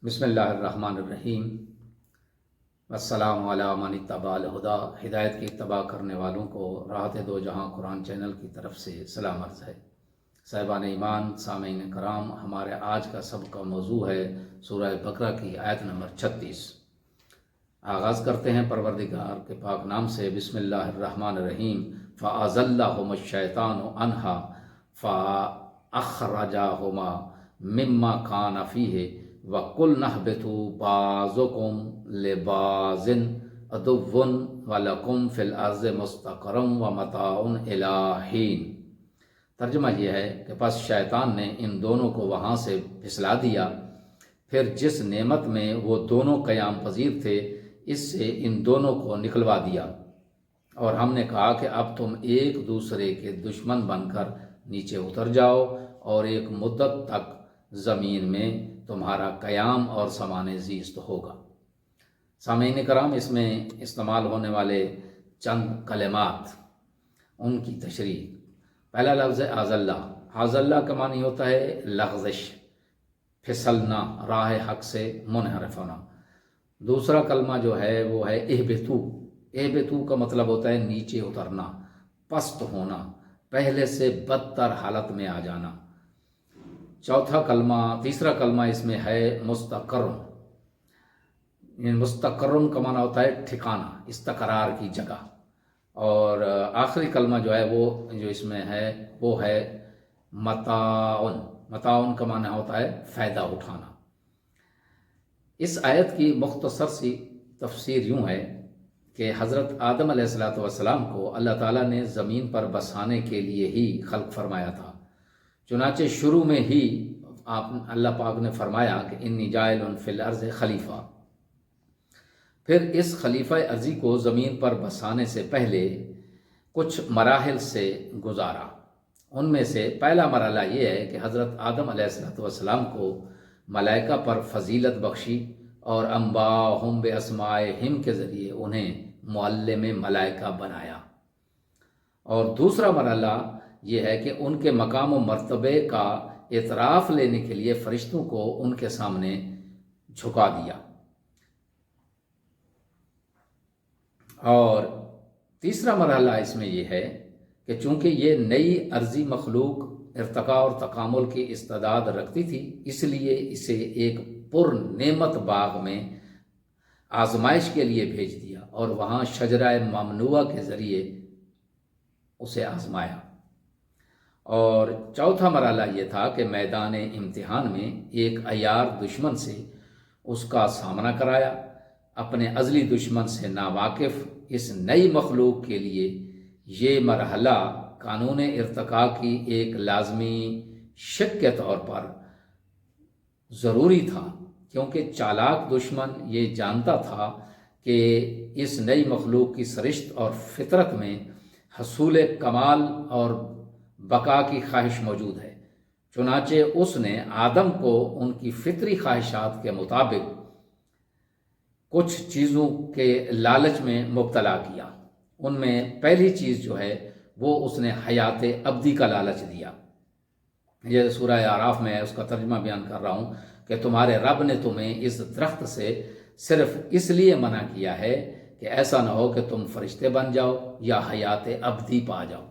بسم اللہ الرحمن الرحیم والسلام علی من اتبع الہدی۔ ہدایت کی اتباع کرنے والوں کو راحت دو جہاں قرآن چینل کی طرف سے سلام عرض ہے۔ صاحبان ایمان، سامعین کرام، ہمارے آج کا سبق کا موضوع ہے سورہ بقرہ کی آیت نمبر 36۔ آغاز کرتے ہیں پروردگار کے پاک نام سے۔ بسم اللہ الرحمن الرحیم۔ فَأَزَلَّهُمَا الشَّيْطَانُ عَنْهَا فَأَخْرَجَهُمَا مِمَّا كَانَ فِيهِ وَقُلْنَا اهْبِطُوا بَعْضُكُمْ لِبَعْضٍ عَدُوٌّ وَلَكُمْ فِي الْأَرْضِ مُسْتَقَرٌّ وَمَتَاعٌ إِلَىٰ حِينٍ۔ ترجمہ یہ ہے کہ پس شیطان نے ان دونوں کو وہاں سے پھسلا دیا، پھر جس نعمت میں وہ دونوں قیام پذیر تھے اس سے ان دونوں کو نکلوا دیا، اور ہم نے کہا کہ اب تم ایک دوسرے کے دشمن بن کر نیچے اتر جاؤ، اور ایک مدت تک زمین میں تمہارا قیام اور سامان زیست ہوگا۔ سامعین کرام، اس میں استعمال ہونے والے چند کلمات، ان کی تشریح۔ پہلا لفظ ہے آزلہ۔ آزلہ کا معنی ہوتا ہے لغزش، پھسلنا، راہ حق سے منحرف ہونا۔ دوسرا کلمہ جو ہے وہ ہے اہبتو۔ اہبتو کا مطلب ہوتا ہے نیچے اترنا، پست ہونا، پہلے سے بدتر حالت میں آ جانا۔ تیسرا کلمہ اس میں ہے مستقرن۔ مستقرن کا معنی ہوتا ہے ٹھکانہ، استقرار کی جگہ۔ اور آخری کلمہ جو ہے وہ جو اس میں ہے وہ ہے متاعن۔ متاعن کا معنی ہوتا ہے فائدہ اٹھانا۔ اس آیت کی مختصر سی تفسیر یوں ہے کہ حضرت آدم علیہ السلام کو اللہ تعالیٰ نے زمین پر بسانے کے لیے ہی خلق فرمایا تھا۔ چنانچہ شروع میں ہی اللہ پاک نے فرمایا کہ انی جاعل فی الارض خلیفہ۔ پھر اس خلیفہ ارضی کو زمین پر بسانے سے پہلے کچھ مراحل سے گزارا۔ ان میں سے پہلا مرحلہ یہ ہے کہ حضرت آدم علیہ السلام کو ملائکہ پر فضیلت بخشی اور انباہم باسمائہم کے ذریعے انہیں معلم ملائکہ بنایا۔ اور دوسرا مرحلہ یہ ہے کہ ان کے مقام و مرتبے کا اعتراف لینے کے لیے فرشتوں کو ان کے سامنے جھکا دیا۔ اور تیسرا مرحلہ اس میں یہ ہے کہ چونکہ یہ نئی ارضی مخلوق ارتقاء اور تکامل کی استعداد رکھتی تھی، اس لیے اسے ایک پر نعمت باغ میں آزمائش کے لیے بھیج دیا، اور وہاں شجرہ ممنوعہ کے ذریعے اسے آزمایا۔ اور چوتھا مرحلہ یہ تھا کہ میدان امتحان میں ایک عیار دشمن سے اس کا سامنا کرایا۔ اپنے ازلی دشمن سے ناواقف اس نئی مخلوق کے لیے یہ مرحلہ قانون ارتقاء کی ایک لازمی شق کے طور پر ضروری تھا، کیونکہ چالاک دشمن یہ جانتا تھا کہ اس نئی مخلوق کی سرشت اور فطرت میں حصول کمال اور بقا کی خواہش موجود ہے۔ چنانچہ اس نے آدم کو ان کی فطری خواہشات کے مطابق کچھ چیزوں کے لالچ میں مبتلا کیا۔ ان میں پہلی چیز جو ہے وہ اس نے حیات ابدی کا لالچ دیا۔ یہ سورہ اعراف میں اس کا ترجمہ بیان کر رہا ہوں کہ تمہارے رب نے تمہیں اس درخت سے صرف اس لیے منع کیا ہے کہ ایسا نہ ہو کہ تم فرشتے بن جاؤ یا حیات ابدی پا جاؤ۔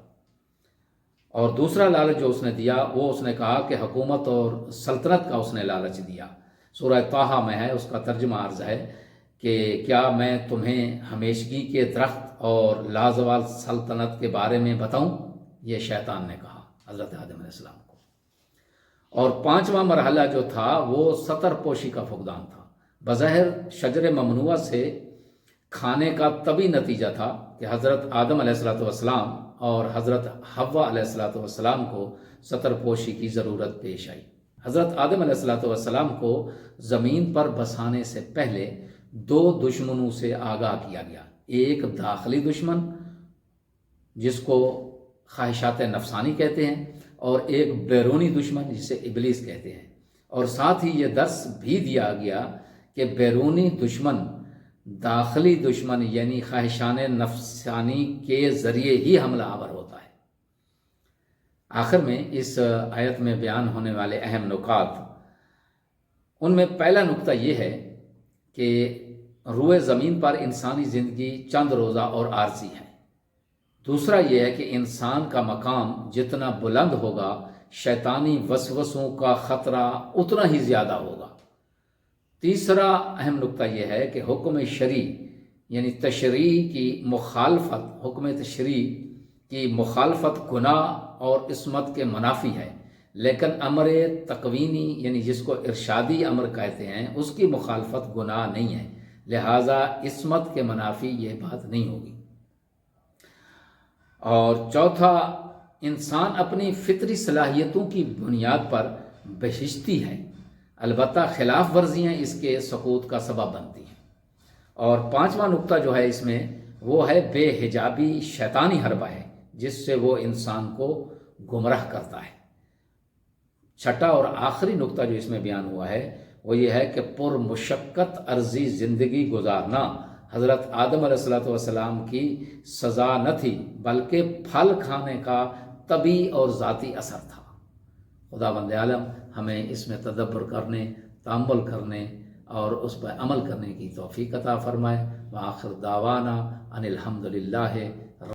اور دوسرا لالچ جو اس نے دیا وہ اس نے کہا کہ حکومت اور سلطنت کا اس نے لالچ دیا۔ سورہ طٰہٰ میں ہے، اس کا ترجمہ عرض ہے کہ کیا میں تمہیں ہمیشگی کے درخت اور لازوال سلطنت کے بارے میں بتاؤں؟ یہ شیطان نے کہا حضرت آدم علیہ السلام کو۔ اور پانچواں مرحلہ جو تھا وہ ستر پوشی کا فقدان تھا۔ بظاہر شجر ممنوعہ سے کھانے کا طبی نتیجہ تھا کہ حضرت آدم علیہ السلام اور حضرت حوا علیہ السلام کو ستر پوشی کی ضرورت پیش آئی۔ حضرت آدم علیہ السلام کو زمین پر بسانے سے پہلے دو دشمنوں سے آگاہ کیا گیا۔ ایک داخلی دشمن جس کو خواہشات نفسانی کہتے ہیں، اور ایک بیرونی دشمن جسے ابلیس کہتے ہیں۔ اور ساتھ ہی یہ درس بھی دیا گیا کہ بیرونی دشمن داخلی دشمن یعنی خواہشان نفسانی کے ذریعے ہی حملہ آور ہوتا ہے۔ آخر میں اس آیت میں بیان ہونے والے اہم نکات ان میں پہلا نقطہ یہ ہے کہ روئے زمین پر انسانی زندگی چند روزہ اور عارضی ہے۔ دوسرا یہ ہے کہ انسان کا مقام جتنا بلند ہوگا شیطانی وسوسوں کا خطرہ اتنا ہی زیادہ ہوگا۔ تیسرا اہم نقطہ یہ ہے کہ حکم شرعی یعنی تشریع کی مخالفت، حکم تشریع کی مخالفت گناہ اور عصمت کے منافی ہے، لیکن امر تقوینی یعنی جس کو ارشادی امر کہتے ہیں اس کی مخالفت گناہ نہیں ہے، لہٰذا عصمت کے منافی یہ بات نہیں ہوگی۔ اور چوتھا، انسان اپنی فطری صلاحیتوں کی بنیاد پر بہشتی ہے، البتہ خلاف ورزیاں اس کے سقوط کا سبب بنتی ہیں۔ اور پانچواں نقطہ جو ہے اس میں وہ ہے بے حجابی شیطانی حربہ ہے جس سے وہ انسان کو گمراہ کرتا ہے۔ چھٹا اور آخری نقطہ جو اس میں بیان ہوا ہے وہ یہ ہے کہ پر مشقت عرضی زندگی گزارنا حضرت آدم علیہ السلام کی سزا نہ تھی بلکہ پھل کھانے کا طبعی اور ذاتی اثر تھا۔ خداوند عالم ہمیں اس میں تدبر کرنے، تأمل کرنے اور اس پر عمل کرنے کی توفیق عطا فرمائے۔ وآخر دعوانا ان الحمد للہ